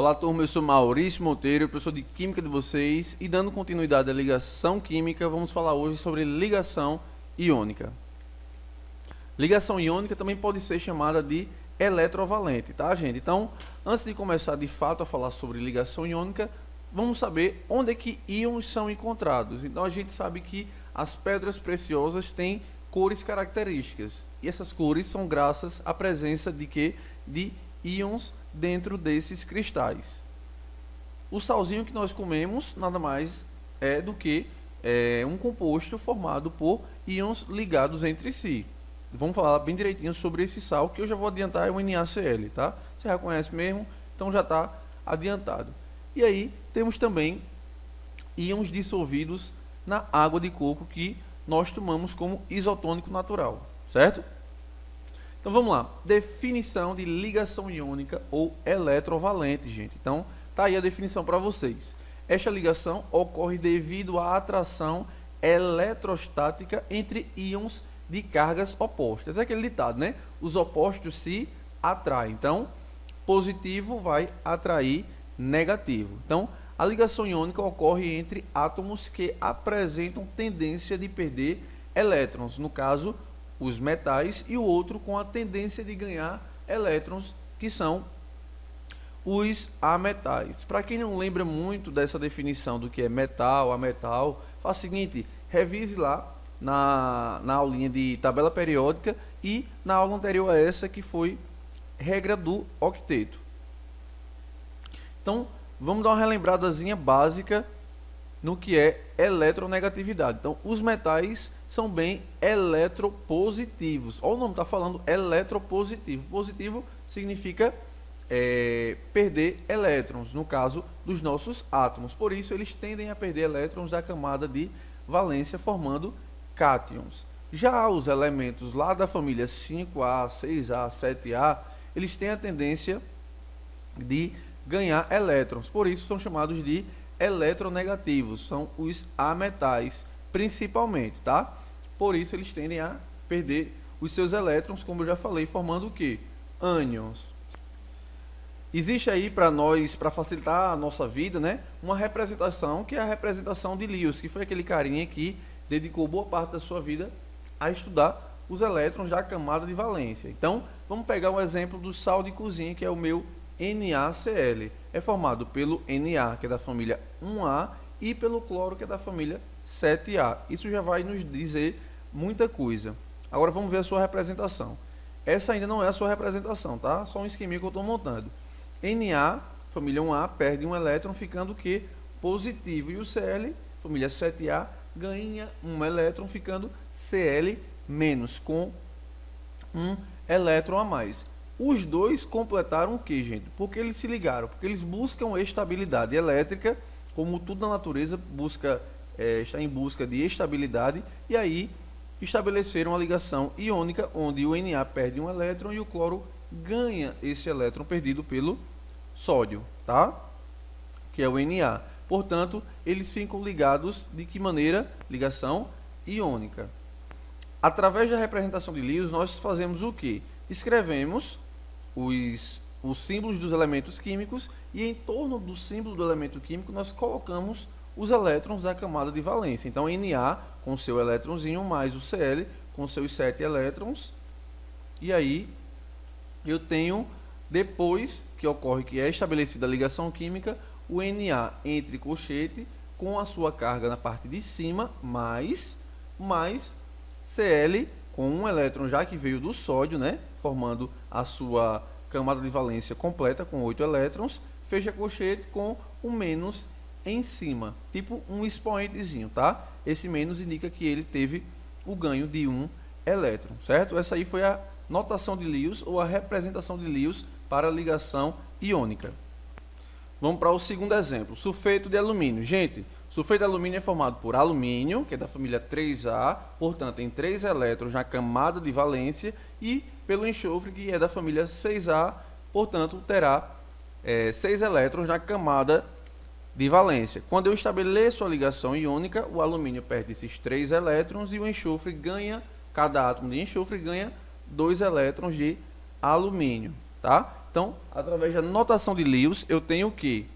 Olá, turma, eu sou Maurício Monteiro, professor de Química de vocês, e dando continuidade à ligação química, vamos falar hoje sobre ligação iônica. Ligação iônica também pode ser chamada de eletrovalente, tá, gente? Então, antes de começar de fato a falar sobre ligação iônica, vamos saber onde é que íons são encontrados. Então, a gente sabe que as pedras preciosas têm cores características, e essas cores são graças à presença de quê? De íons dentro desses cristais. O salzinho que nós comemos nada mais é do que um composto formado por íons ligados entre si. Vamos falar bem direitinho sobre esse sal, que eu já vou adiantar, é o NaCl, tá? Você já conhece mesmo, então já está adiantado. E aí temos também íons dissolvidos na água de coco que nós tomamos como isotônico natural, certo? Então vamos lá, definição de ligação iônica ou eletrovalente, gente. Então tá aí a definição para vocês. Esta ligação ocorre devido à atração eletrostática entre íons de cargas opostas. É aquele ditado, né? Os opostos se atraem. Então, positivo vai atrair negativo. Então, a ligação iônica ocorre entre átomos que apresentam tendência de perder elétrons. No caso, os metais, e o outro com a tendência de ganhar elétrons, que são os ametais. Para quem não lembra muito dessa definição do que é metal, ametal, faz o seguinte, revise lá na aulinha de tabela periódica e na aula anterior a essa, que foi regra do octeto. Então, vamos dar uma relembradazinha básica no que é eletronegatividade. Então, os metais são bem eletropositivos. Olha o nome, está falando eletropositivo. Positivo significa perder elétrons, no caso dos nossos átomos. Por isso, eles tendem a perder elétrons da camada de valência, formando cátions. Já os elementos lá da família 5A, 6A, 7A, eles têm a tendência de ganhar elétrons. Por isso, são chamados de eletronegativos, são os ametais, principalmente, tá? Por isso eles tendem a perder os seus elétrons, como eu já falei, formando o que? Ânions. Existe aí para nós, para facilitar a nossa vida, né, uma representação, que é a representação de Lewis, que foi aquele carinha que dedicou boa parte da sua vida a estudar os elétrons da camada de valência. Então, vamos pegar um exemplo do sal de cozinha, que é o meu NaCl. É formado pelo Na, que é da família 1A, e pelo cloro, que é da família 7A. Isso já vai nos dizer muita coisa. Agora vamos ver a sua representação. Essa ainda não é a sua representação, tá? Só um esqueminha que eu estou montando. Na, família 1A, perde um elétron, ficando o quê? Positivo. E o Cl, família 7A, ganha um elétron, ficando Cl-, com um elétron a mais. Os dois completaram o que, gente? Porque eles se ligaram, porque eles buscam estabilidade elétrica, como tudo na natureza está em busca de estabilidade, e aí estabeleceram a ligação iônica, onde o Na perde um elétron e o cloro ganha esse elétron perdido pelo sódio, tá? Que é o Na. Portanto, eles ficam ligados de que maneira? Ligação iônica. Através da representação de Lewis, nós fazemos o que? Escrevemos os símbolos dos elementos químicos, e em torno do símbolo do elemento químico nós colocamos os elétrons da camada de valência. Então, Na com seu elétronzinho, mais o Cl com seus 7 elétrons, e aí eu tenho, depois que ocorre que é estabelecida a ligação química, o Na entre colchete com a sua carga na parte de cima, mais Cl com um elétron já que veio do sódio, né, formando a sua camada de valência completa com 8 elétrons, fecha colchete com um menos em cima, tipo um expoentezinho, tá? Esse menos indica que ele teve o ganho de um elétron, certo? Essa aí foi a notação de Lewis, ou a representação de Lewis para a ligação iônica. Vamos para o segundo exemplo, sulfeto de alumínio. Gente, sulfeto de alumínio é formado por alumínio, que é da família 3A, portanto tem 3 elétrons na camada de valência, e pelo enxofre, que é da família 6A, portanto terá 6 elétrons na camada de valência. Quando eu estabeleço a ligação iônica, o alumínio perde esses 3 elétrons e o enxofre ganha, cada átomo de enxofre ganha 2 elétrons de alumínio, tá? Então, através da notação de Lewis, eu tenho o quê?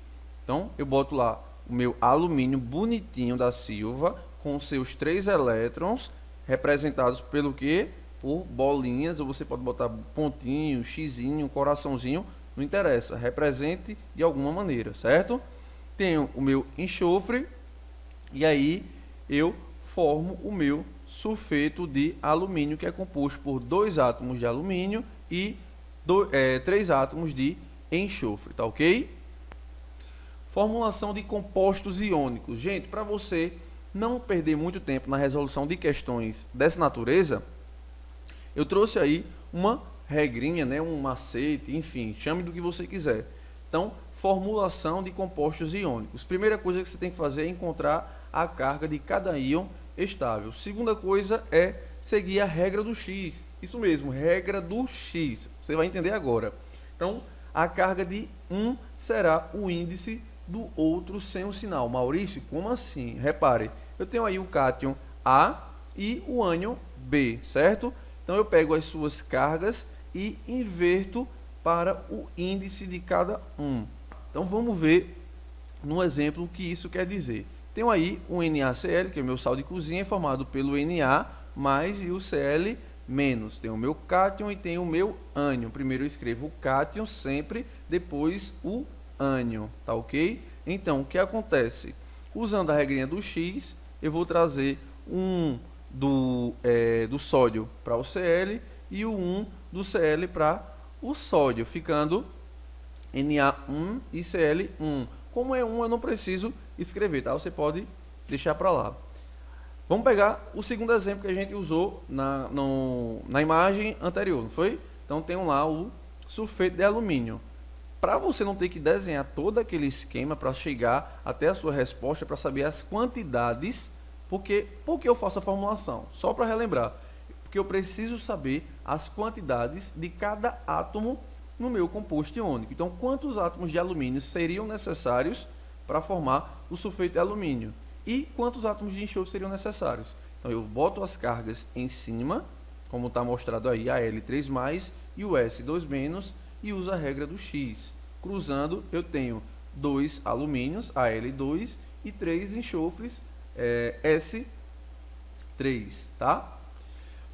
Então, eu boto lá o meu alumínio bonitinho da Silva, com seus 3 elétrons, representados pelo quê? Por bolinhas, ou você pode botar pontinho, xizinho, coraçãozinho, não interessa, represente de alguma maneira, certo? Tenho o meu enxofre, e aí eu formo o meu sulfeto de alumínio, que é composto por 2 átomos de alumínio e 3 átomos de enxofre, tá ok? Formulação de compostos iônicos. Gente, para você não perder muito tempo na resolução de questões dessa natureza, eu trouxe aí uma regrinha, né, um macete, enfim, chame do que você quiser. Então, formulação de compostos iônicos. Primeira coisa que você tem que fazer é encontrar a carga de cada íon estável. Segunda coisa é seguir a regra do X. Isso mesmo, regra do X. Você vai entender agora. Então, a carga de um será o índice do outro sem o sinal. Maurício, como assim? Repare, eu tenho aí o cátion A e o ânion B, certo? Então, eu pego as suas cargas e inverto para o índice de cada um. Então, vamos ver no exemplo o que isso quer dizer. Tenho aí o NaCl, que é o meu sal de cozinha, formado pelo Na mais e o Cl menos. Tenho o meu cátion e tenho o meu ânion. Primeiro eu escrevo o cátion sempre, depois o ânion, tá ok? Então, o que acontece? Usando a regrinha do X, eu vou trazer um do sódio para o Cl e o 1 do Cl para o sódio, ficando Na1 e Cl1. Como é 1, eu não preciso escrever, tá? Você pode deixar para lá. Vamos pegar o segundo exemplo que a gente usou na imagem anterior, não foi? Então, tem lá o sulfeto de alumínio. Para você não ter que desenhar todo aquele esquema para chegar até a sua resposta, para saber as quantidades, por que eu faço a formulação? Só para relembrar, porque eu preciso saber as quantidades de cada átomo no meu composto iônico. Então, quantos átomos de alumínio seriam necessários para formar o sulfeto de alumínio? E quantos átomos de enxofre seriam necessários? Então, eu boto as cargas em cima, como está mostrado aí, Al3+, e o S2-, e uso a regra do X. Cruzando, eu tenho 2 alumínios, Al2, e 3 enxofres, S3, tá?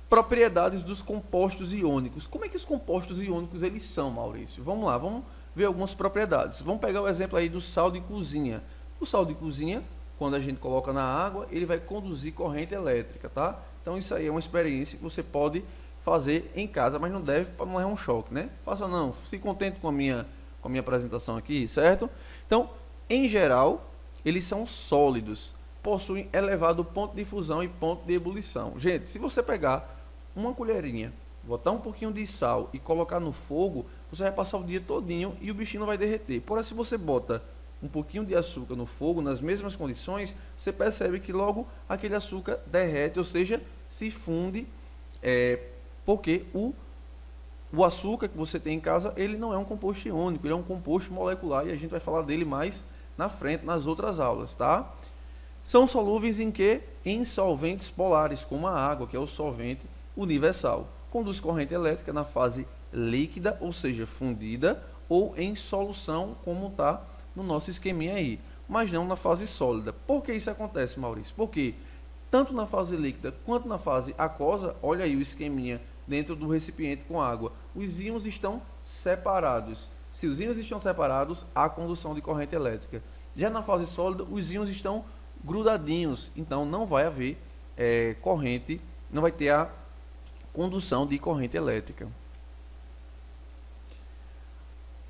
Propriedades dos compostos iônicos. Como é que os compostos iônicos eles são, Maurício? Vamos lá, vamos ver algumas propriedades. Vamos pegar o exemplo aí do sal de cozinha. O sal de cozinha, quando a gente coloca na água, ele vai conduzir corrente elétrica, tá? Então isso aí é uma experiência que você pode fazer em casa, mas não deve, para não é um choque, né? Faça não, se contente com a minha apresentação aqui, certo? Então, em geral, eles são sólidos, possuem elevado ponto de fusão e ponto de ebulição. Gente, se você pegar uma colherinha, botar um pouquinho de sal e colocar no fogo, você vai passar o dia todinho e o bichinho não vai derreter. Porém, se você bota um pouquinho de açúcar no fogo, nas mesmas condições, você percebe que logo aquele açúcar derrete, ou seja, se funde, porque o açúcar que você tem em casa, ele não é um composto iônico, ele é um composto molecular, e a gente vai falar dele mais na frente, nas outras aulas, tá? São solúveis em quê? Em solventes polares, como a água, que é o solvente universal. Conduz corrente elétrica na fase líquida, ou seja, fundida, ou em solução, como está no nosso esqueminha aí, mas não na fase sólida. Por que isso acontece, Maurício? Porque tanto na fase líquida quanto na fase aquosa, olha aí o esqueminha dentro do recipiente com água, os íons estão separados. Se os íons estão separados, há condução de corrente elétrica. Já na fase sólida, os íons estão grudadinhos, então não vai haver corrente, não vai ter a condução de corrente elétrica.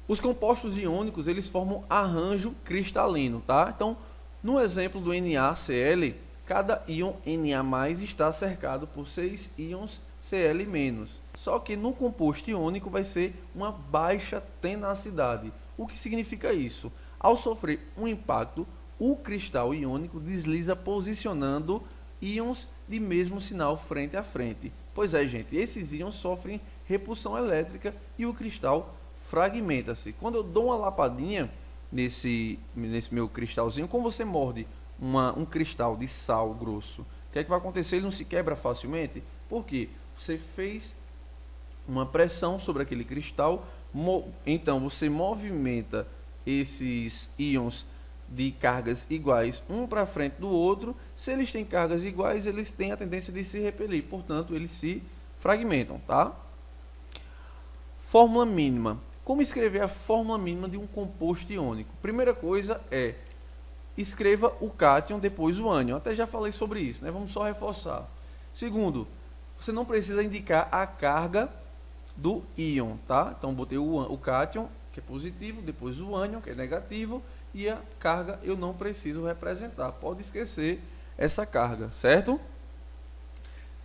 Os compostos iônicos, eles formam arranjo cristalino, tá? Então, no exemplo do NaCl, cada íon Na+ está cercado por 6 íons Cl-. Só que no composto iônico vai ser uma baixa tenacidade. O que significa isso? Ao sofrer um impacto, o cristal iônico desliza posicionando íons de mesmo sinal frente a frente. Pois é, gente, esses íons sofrem repulsão elétrica e o cristal fragmenta-se. Quando eu dou uma lapadinha nesse meu cristalzinho, como você morde um cristal de sal grosso, o que é que vai acontecer? Ele não se quebra facilmente. Por quê? Você fez uma pressão sobre aquele cristal, então você movimenta esses íons de cargas iguais um para frente do outro. Se eles têm cargas iguais, eles têm a tendência de se repelir, portanto eles se fragmentam, tá? Fórmula mínima. Como escrever a fórmula mínima de um composto iônico? Primeira coisa é escreva o cátion, depois o ânion. Até já falei sobre isso, né? Vamos só reforçar. Segundo, você não precisa indicar a carga do íon, tá? Então botei o cátion, que é positivo, depois o ânion, que é negativo, e a carga eu não preciso representar. Pode esquecer essa carga, certo?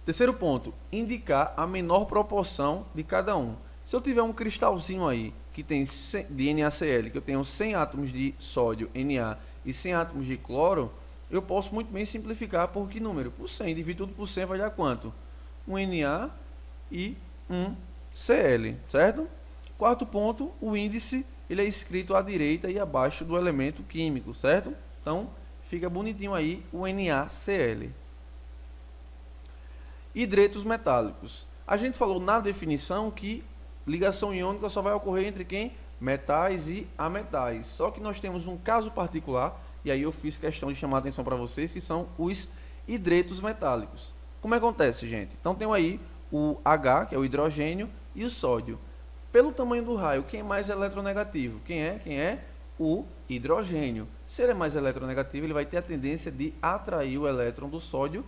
Terceiro ponto, indicar a menor proporção de cada um. Se eu tiver um cristalzinho aí que tem 100, de NaCl, que eu tenho 100 átomos de sódio, Na, e 100 átomos de cloro, eu posso muito bem simplificar por que número? Por 100, dividir tudo por 100 vai dar quanto? Um Na e um Cl, certo? Quarto ponto, o índice ele é escrito à direita e abaixo do elemento químico, certo? Então, fica bonitinho aí o NaCl. Hidretos metálicos. A gente falou na definição que ligação iônica só vai ocorrer entre quem? Metais e ametais. Só que nós temos um caso particular, e aí eu fiz questão de chamar a atenção para vocês, que são os hidretos metálicos. Como acontece, gente? Então tem aí o H, que é o hidrogênio, e o sódio. Pelo tamanho do raio, quem é mais eletronegativo? Quem é? O hidrogênio. Se ele é mais eletronegativo, ele vai ter a tendência de atrair o elétron do sódio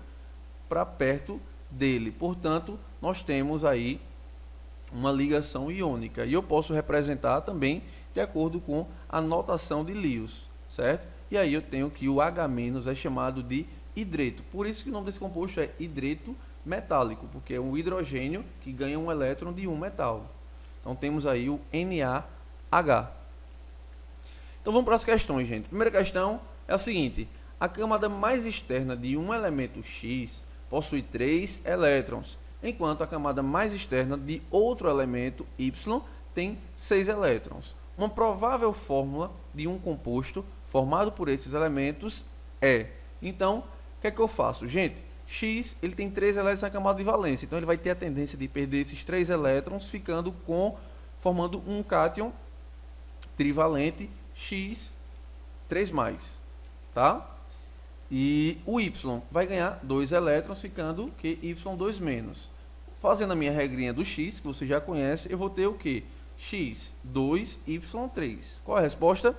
para perto dele. Portanto, nós temos aí uma ligação iônica. E eu posso representar também de acordo com a notação de Lewis, certo? E aí eu tenho que o H- é chamado de hidreto. Por isso que o nome desse composto é hidreto metálico, porque é um hidrogênio que ganha um elétron de um metal. Então temos aí o NaH. Então vamos para as questões, gente. Primeira questão é a seguinte: a camada mais externa de um elemento X possui 3 elétrons, enquanto a camada mais externa de outro elemento Y tem 6 elétrons. Uma provável fórmula de um composto formado por esses elementos é... Então, o que é que eu faço? Gente, X ele tem 3 elétrons na camada de valência, então ele vai ter a tendência de perder esses 3 elétrons, formando um cátion trivalente X 3+, tá? E o Y vai ganhar 2 elétrons, ficando que Y2-. Fazendo a minha regrinha do X, que você já conhece, eu vou ter o que? X, 2, Y3. Qual é a resposta?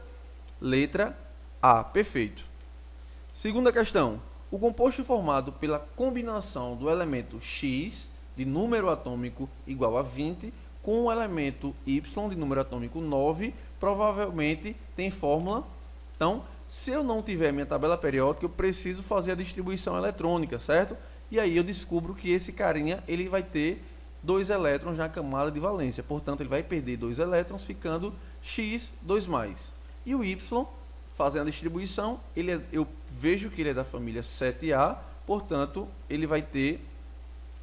Letra A, perfeito. Segunda questão. O composto formado pela combinação do elemento X, de número atômico igual a 20, com o elemento Y, de número atômico 9, provavelmente tem fórmula. Então, se eu não tiver minha tabela periódica, eu preciso fazer a distribuição eletrônica, certo? E aí eu descubro que esse carinha ele vai ter 2 elétrons na camada de valência. Portanto, ele vai perder 2 elétrons, ficando X 2+. E o Y, fazendo a distribuição, eu vejo que ele é da família 7A, portanto, ele vai ter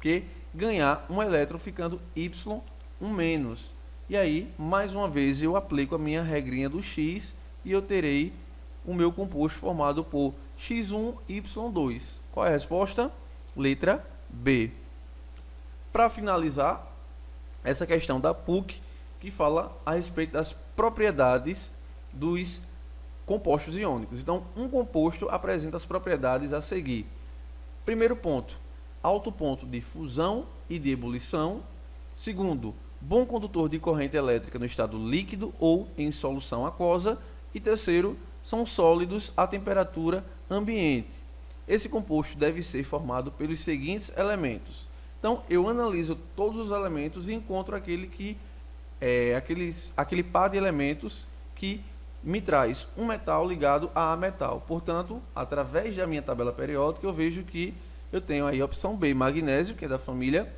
que ganhar um elétron, ficando Y 1-. E aí, mais uma vez, eu aplico a minha regrinha do X e eu terei o meu composto formado por X1, Y2. Qual é a resposta? Letra B. Para finalizar, essa questão da PUC, que fala a respeito das propriedades dos compostos iônicos. Então, um composto apresenta as propriedades a seguir. Primeiro ponto, alto ponto de fusão e de ebulição. Segundo, bom condutor de corrente elétrica no estado líquido ou em solução aquosa. E terceiro, são sólidos à temperatura ambiente. Esse composto deve ser formado pelos seguintes elementos. Então, eu analiso todos os elementos e encontro aquele par de elementos que me traz um metal ligado a metal. Portanto, através da minha tabela periódica, eu vejo que eu tenho aí a opção B, magnésio, que é da família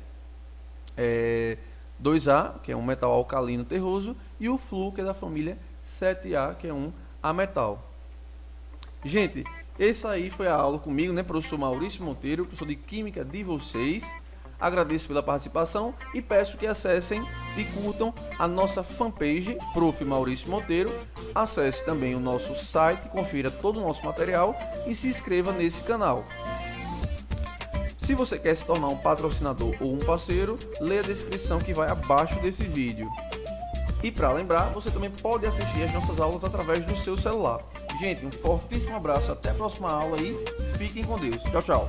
2A, que é um metal alcalino terroso, e o Flu, que é da família 7A, que é um ametal. Gente, essa aí foi a aula comigo, né, professor Maurício Monteiro, professor de Química de vocês. Agradeço pela participação e peço que acessem e curtam a nossa fanpage, Prof. Maurício Monteiro. Acesse também o nosso site, confira todo o nosso material e se inscreva nesse canal. Se você quer se tornar um patrocinador ou um parceiro, leia a descrição que vai abaixo desse vídeo. E para lembrar, você também pode assistir as nossas aulas através do seu celular. Gente, um fortíssimo abraço, até a próxima aula e fiquem com Deus. Tchau, tchau.